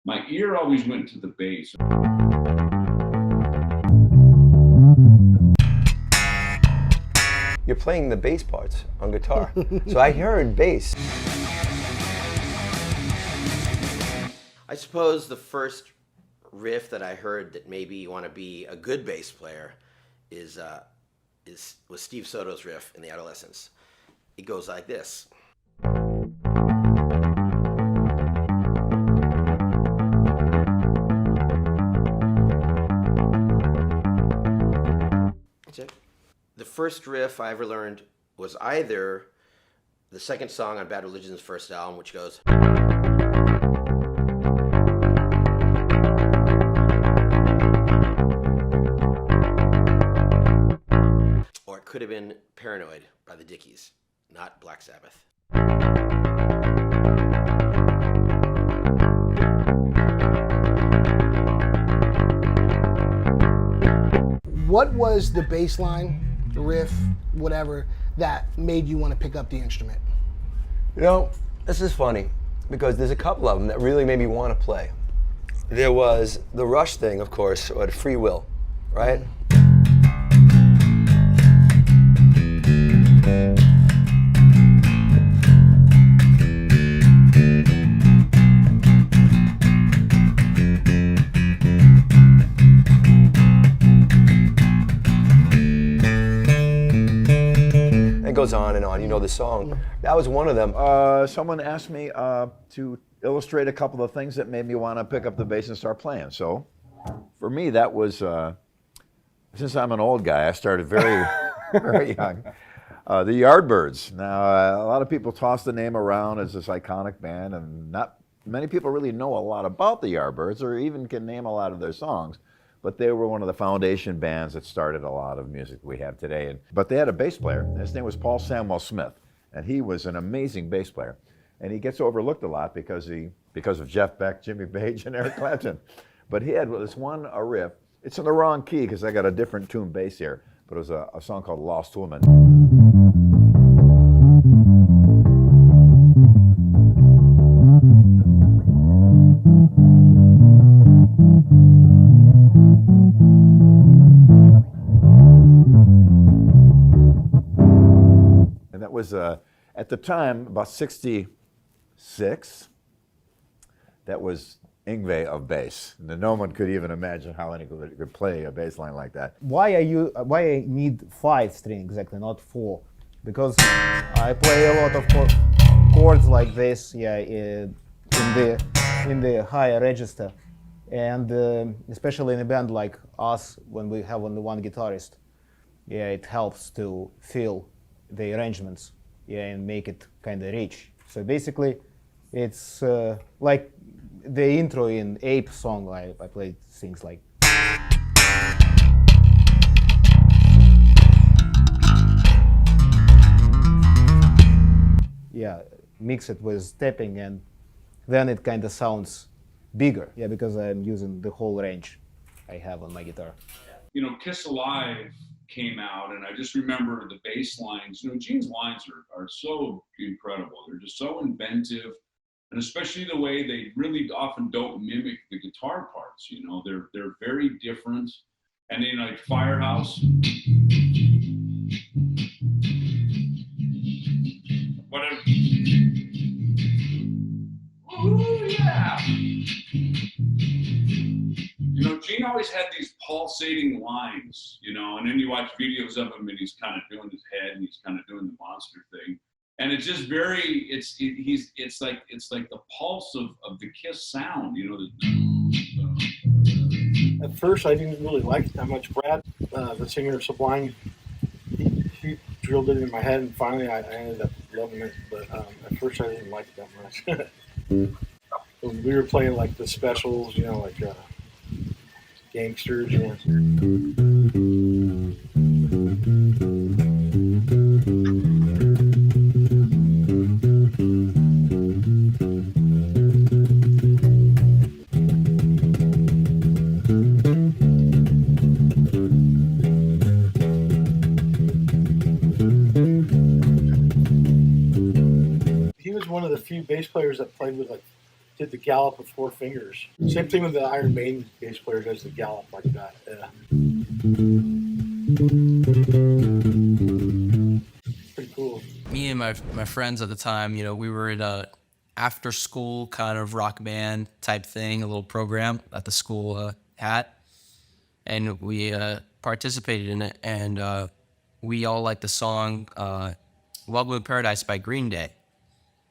my ear always went to the bass. You're playing the bass parts on guitar. So I heard bass. I suppose the first riff that I heard that maybe you want to be a good bass player was Steve Soto's riff in the Adolescents. It goes like this. That's it. The first riff I ever learned was either the second song on Bad Religion's first album, which goes, or it could have been Paranoid by the Dickies, not Black Sabbath. What was the bass line, riff, whatever, that made you want to pick up the instrument? You know, this is funny because there's a couple of them that really made me want to play. There was the Rush thing, of course, or the Free Will, right? Goes on and on, you know the song. That was one of them. Someone asked me to illustrate a couple of things that made me want to pick up the bass and start playing. So for me, that was, since I'm an old guy, I started very, very young. The Yardbirds. Now, a lot of people toss the name around as this iconic band, and not many people really know a lot about the Yardbirds or even can name a lot of their songs. But they were one of the foundation bands that started a lot of music we have today. But they had a bass player, and his name was Paul Samwell Smith, and he was an amazing bass player. And he gets overlooked a lot because of Jeff Beck, Jimmy Page, and Eric Clapton. But he had this one riff. It's in the wrong key because I got a different tuned bass here, but it was a song called Lost Woman. Was at the time about 66. That was Yngwie of bass. No one could even imagine how anyone could play a bass line like that. Why I need 5 string exactly, not 4? Because I play a lot of chords like this, yeah, in the higher register, and especially in a band like us, when we have only one guitarist, yeah, it helps to feel the arrangements, yeah, and make it kind of rich. So basically, it's like the intro in Ape song. I played things like. Yeah, mix it with stepping, and then it kind of sounds bigger. Yeah, because I'm using the whole range I have on my guitar. You know, Kiss Alive came out, and I just remember the bass lines. You know, Gene's lines are so incredible. They're just so inventive, and especially the way they really often don't mimic the guitar parts. You know, they're very different. And then like Firehouse, whatever. Ooh, yeah. You know, Gene always had these pulsating lines, you know, and then you watch videos of him and he's kind of doing his head and he's kind of doing the monster thing. And it's just very, it's like the pulse of the Kiss sound, you know. At first, I didn't really like it that much. Brad, the singer of Sublime, he drilled it in my head, and finally I ended up loving it. But at first, I didn't like it that much. We were playing like the specials, you know, like Gangsters. You know. He was one of the few bass players that played with like did the gallop with 4 fingers. Same thing with the Iron Maiden bass player does the gallop like that. Yeah. Pretty cool. Me and my friends at the time, you know, we were in a after school kind of rock band type thing, a little program that the school had, and we participated in it, and we all liked the song Welcome to Paradise by Green Day.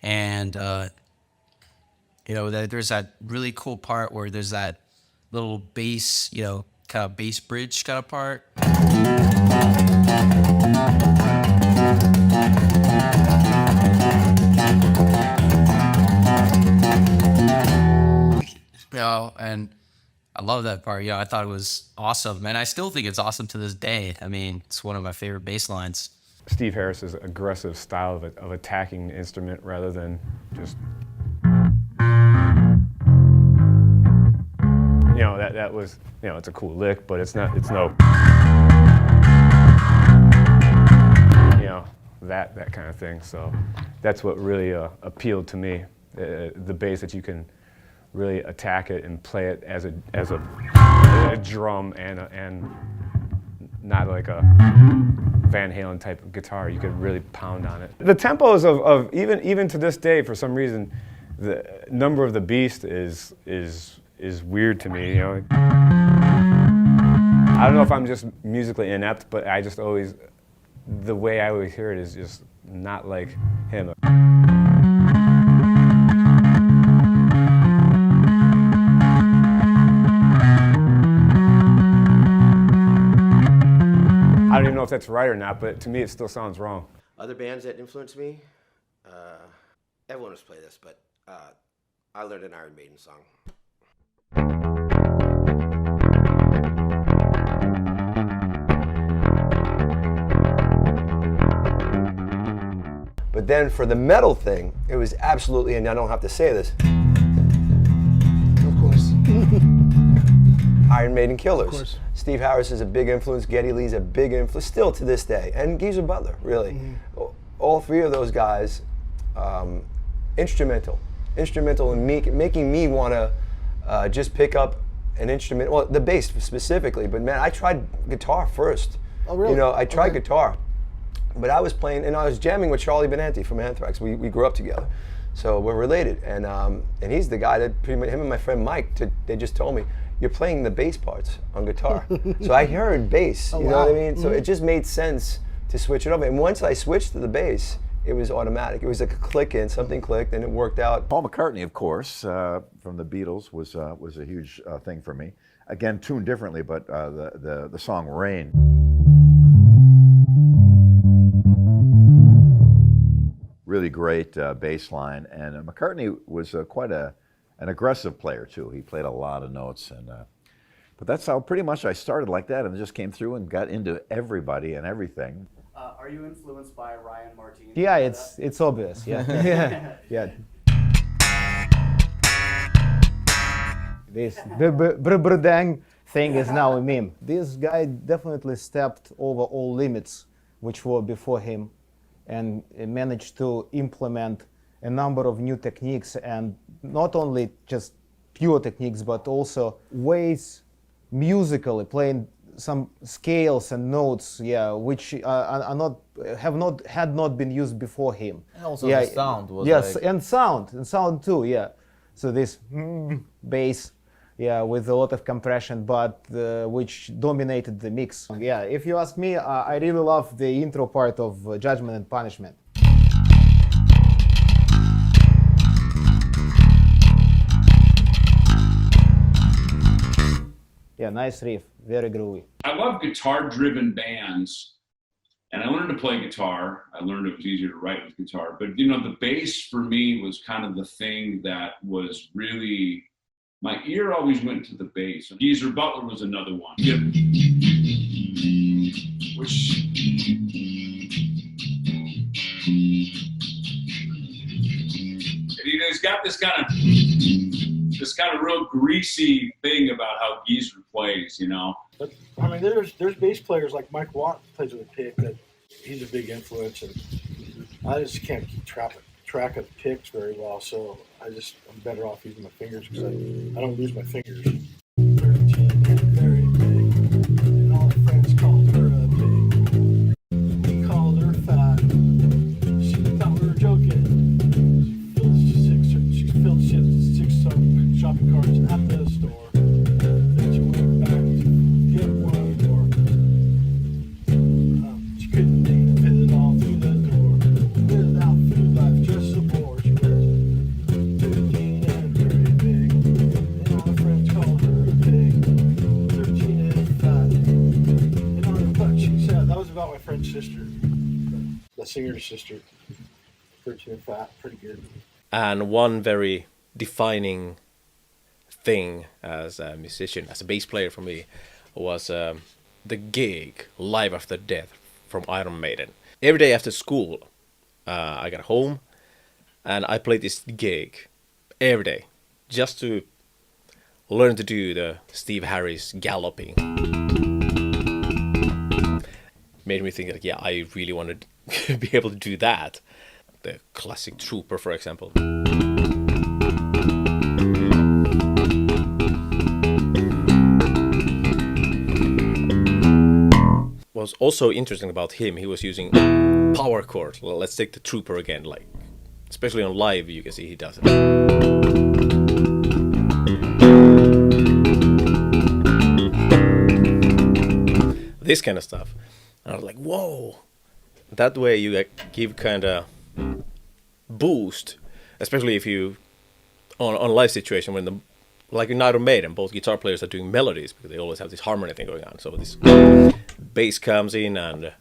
And you know, there's that really cool part where there's that little bass, you know, kind of bass bridge kind of part. You know, and I love that part. You know, I thought it was awesome, and I still think it's awesome to this day. I mean, it's one of my favorite bass lines. Steve Harris's aggressive style of attacking the instrument rather than just, you know, that was, you know, it's a cool lick, but it's no, you know, that kind of thing. So that's what really appealed to me, the bass, that you can really attack it and play it as a drum and not like a Van Halen type of guitar. You could really pound on it. The tempos of even to this day, for some reason, the Number of the Beast is weird to me. You know, I don't know if I'm just musically inept, but I just always, the way I always hear it is just not like him. I don't even know if that's right or not, but to me it still sounds wrong. Other bands that influenced me, everyone was play this, but I learned an Iron Maiden song. But then for the metal thing, it was absolutely, and I don't have to say this, Of course. Iron Maiden Killers. Of course. Steve Harris is a big influence. Geddy Lee's a big influence, still to this day. And Geezer Butler, really. All 3 of those guys, instrumental in making me want to just pick up an instrument. Well, the bass specifically, but man, I tried guitar first. Oh, really? You know, I tried guitar, but I was playing, and I was jamming with Charlie Benanti from Anthrax. We grew up together, so we're related. And he's the guy that pretty much, him and my friend Mike, they just told me, you're playing the bass parts on guitar. So I heard bass, you know what I mean? So it just made sense to switch it over. And once I switched to the bass, it was automatic. It was like a click in, something clicked, and it worked out. Paul McCartney, of course, from the Beatles, was a huge thing for me. Again, tuned differently, but the song "Rain." Really great bass line, and McCartney was quite an aggressive player too. He played a lot of notes, and but that's how pretty much I started like that, and just came through and got into everybody and everything. Are you influenced by Ryan Martin? Yeah, it's obvious. Yeah, yeah. This brdang thing is now a meme. This guy definitely stepped over all limits which were before him, and managed to implement a number of new techniques, and not only just pure techniques, but also ways musically playing some scales and notes, which had not been used before him. And also the sound was and sound too, So this bass, with a lot of compression, but which dominated the mix. If you ask me, I really love the intro part of Judgment and Punishment. Yeah, nice riff, very groovy. I love guitar-driven bands, and I learned to play guitar. I learned it was easier to write with guitar, but you know, the bass for me was kind of the thing that was really, my ear always went to the bass. Geezer Butler was another one. Which, he's got this kind of real greasy thing about how Geezer plays, you know. But I mean, there's bass players like Mike Watt plays with a pick that he's a big influence, and I just can't keep track track of picks very well, so I'm better off using my fingers because I don't lose my fingers. 13 and very big, and all her friends called her a pig. We called her fat. She thought we were joking. She filled six shopping carts at the store. Then she went back to get one more. She couldn't even fit it all through the door. Without food life, just a bore. She was 13 and very big, and all her friends called her a pig. 13 and fat, and on her butt she said, that was about my friend's sister, the singer's sister. 13 and fat, pretty good. And one very defining thing as a musician, as a bass player for me, was the gig Live After Death from Iron Maiden. Every day after school, I got home and I played this gig every day just to learn to do the Steve Harris galloping. Made me think that, yeah, I really wanted to be able to do that. The classic Trooper, for example. What's also interesting about him, he was using power chord. Well, let's take the Trooper again, like, especially on live, you can see he does it. This kind of stuff. And I was like, whoa! That way you give kind of boost, especially if you on live situation when like in Iron Maiden, both guitar players are doing melodies because they always have this harmony thing going on. So this bass comes in and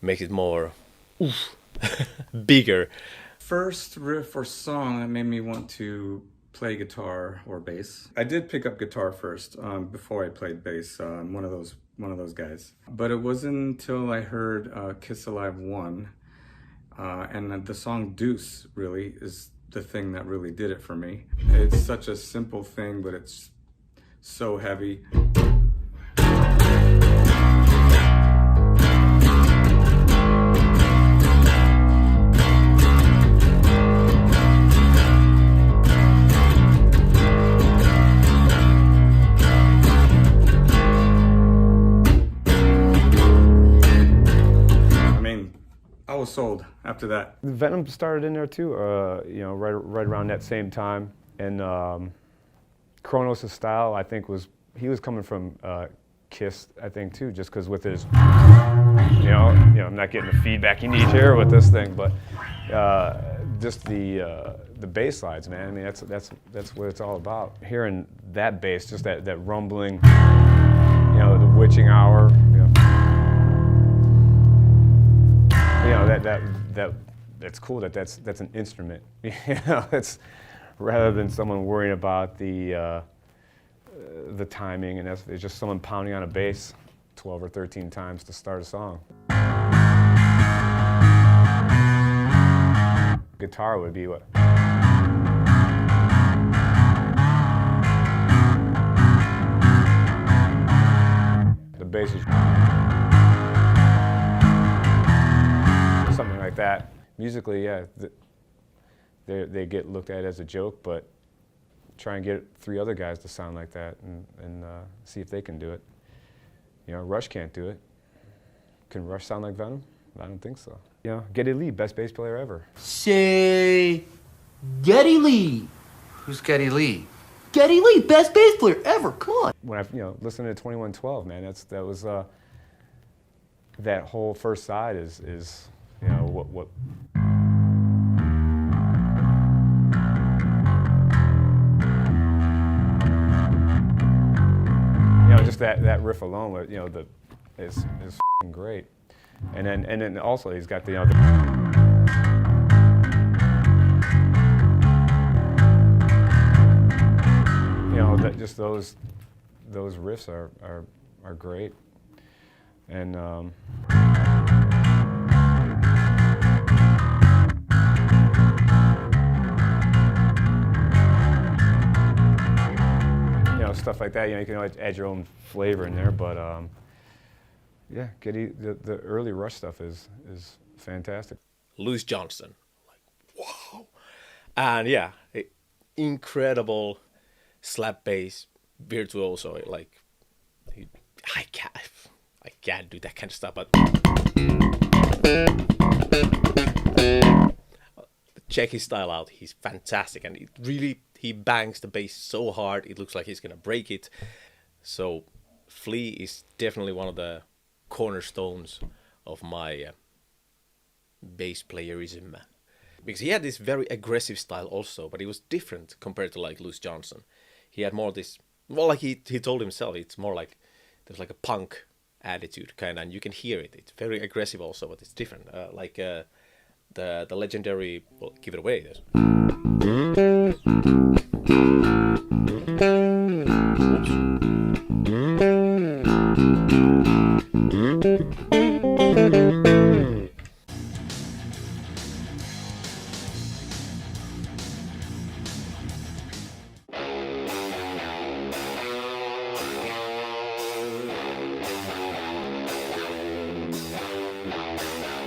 makes it more bigger. First riff or song that made me want to play guitar or bass. I did pick up guitar first before I played bass. I'm one of those guys. But it wasn't until I heard Kiss Alive 1 and the song Deuce really is the thing that really did it for me. It's such a simple thing, but it's so heavy. I was sold after that. Venom started in there too, you know, right around that same time. And Kronos' style, I think, he was coming from Kiss, I think, too, just because with his, you know, I'm not getting the feedback you need here with this thing, but just the bass lines, man. I mean, that's what it's all about. Hearing that bass, just that rumbling, you know, the witching hour, you know. You know, that's cool that's an instrument. You know, it's rather than someone worrying about the timing, and it's just someone pounding on a bass 12 or 13 times to start a song. Guitar would be what? The bass is something like that. Musically, yeah, they get looked at as a joke, but try and get 3 other guys to sound like that and see if they can do it. You know, Rush can't do it. Can Rush sound like Venom? I don't think so. You know, Geddy Lee, best bass player ever. Say, Geddy Lee. Who's Geddy Lee? Geddy Lee, best bass player ever. Come on. When I, listened to 2112, man, that was that whole first side is you know what. You know, just that riff alone, you know, is f***ing great. And then also he's got the, you know, just those riffs are great. And you know, stuff like that. You know, you can always add your own flavor in there, but yeah, the early Rush stuff is fantastic. Louis Johnson, like wow. And yeah, incredible slap bass virtuoso. Like, I can't do that kind of stuff, but check his style out. He's fantastic, and he bangs the bass so hard it looks like he's gonna break it. So Flea is definitely one of the cornerstones of my bass playerism, because he had this very aggressive style also, but it was different compared to like Louis Johnson. He had more this, well, like he told himself, it's more like there's like a punk attitude kind of, and you can hear it. It's very aggressive also, but it's different. Like the legendary, well, give it away. Oops.